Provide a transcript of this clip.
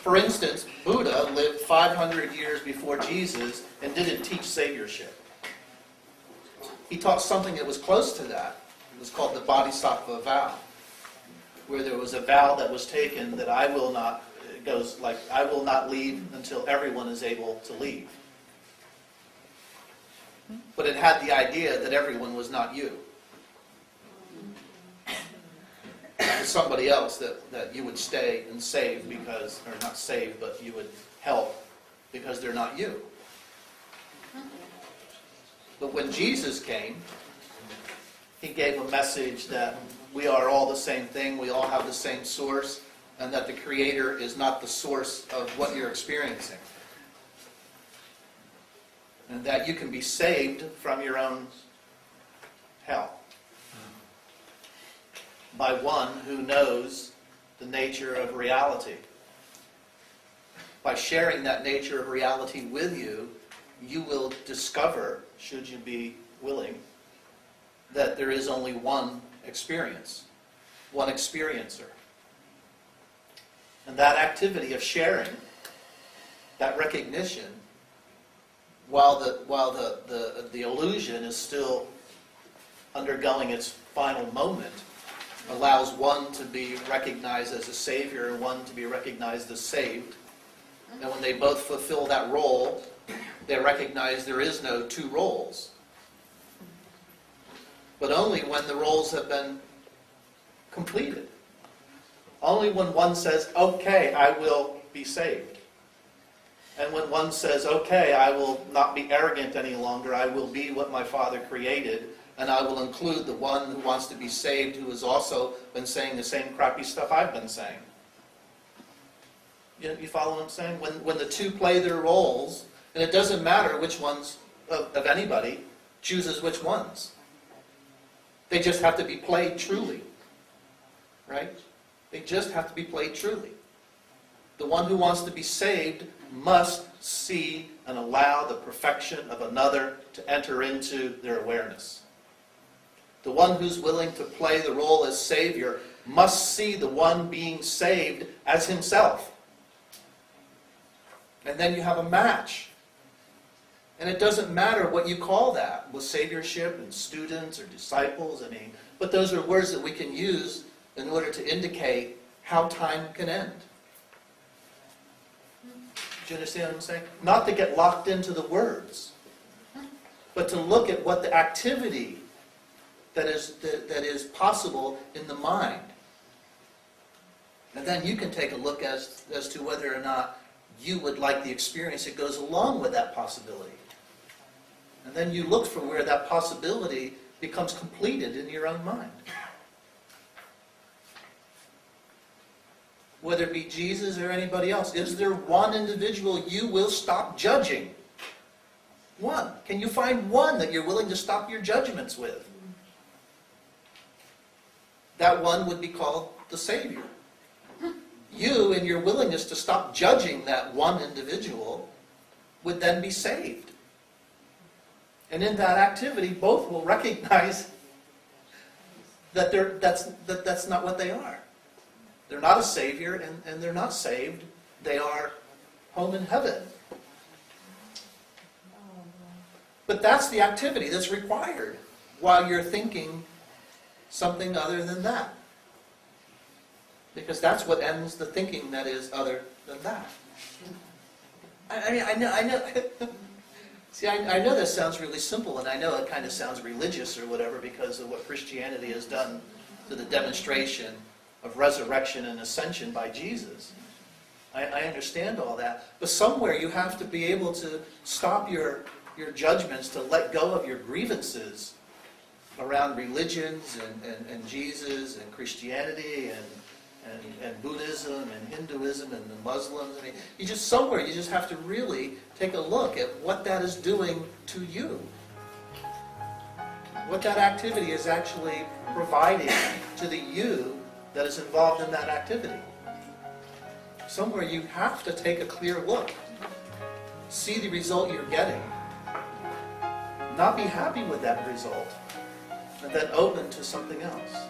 For instance, Buddha lived 500 years before Jesus and didn't teach saviorship. He taught something that was close to that. It was called the Bodhisatva vow, where there was a vow that was taken that I will not, it goes like, I will not leave until everyone is able to leave. But it had the idea that everyone was not you. It was somebody else that you would stay and save because, or not save, but you would help because they're not you. But when Jesus came, he gave a message that we are all the same thing, we all have the same source, and that the Creator is not the source of what you're experiencing. And that you can be saved from your own hell by one who knows the nature of reality. By sharing that nature of reality with you, you will discover, should you be willing, that there is only one experience, one experiencer. And that activity of sharing, that recognition, while the illusion is still undergoing its final moment, allows one to be recognized as a savior and one to be recognized as saved. And when they both fulfill that role, they recognize there is no two roles. But only when the roles have been completed. Only when one says, okay, I will be saved. And when one says, okay, I will not be arrogant any longer, I will be what my Father created, and I will include the one who wants to be saved who has also been saying the same crappy stuff I've been saying. You follow what I'm saying? When the two play their roles, and it doesn't matter which ones of anybody chooses which ones. They just have to be played truly. Right? They just have to be played truly. The one who wants to be saved must see and allow the perfection of another to enter into their awareness. The one who's willing to play the role as Savior must see the one being saved as himself. And then you have a match. And it doesn't matter what you call that, with Saviorship and students or disciples, but those are words that we can use in order to indicate how time can end. Do you understand what I'm saying? Not to get locked into the words, but to look at what the activity that is possible in the mind. And then you can take a look as to whether or not you would like the experience that goes along with that possibility. And then you look for where that possibility becomes completed in your own mind. Whether it be Jesus or anybody else, is there one individual you will stop judging? One. Can you find one that you're willing to stop your judgments with? That one would be called the Savior. You, in your willingness to stop judging that one individual, would then be saved. And in that activity, both will recognize that that's not what they are. They're not a Savior, and they're not saved. They are home in heaven. But that's the activity that's required while you're thinking something other than that. Because that's what ends the thinking that is other than that. I know. See, I know this sounds really simple, and I know it kind of sounds religious or whatever because of what Christianity has done to the demonstration of resurrection and ascension by Jesus. I understand all that. But somewhere you have to be able to stop your judgments, to let go of your grievances around religions and Jesus and Christianity and Buddhism and Hinduism and the Muslims. You just have to really take a look at what that is doing to you. What that activity is actually providing to the you that is involved in that activity. Somewhere you have to take a clear look. See the result you're getting. Not be happy with that result. And then open to something else.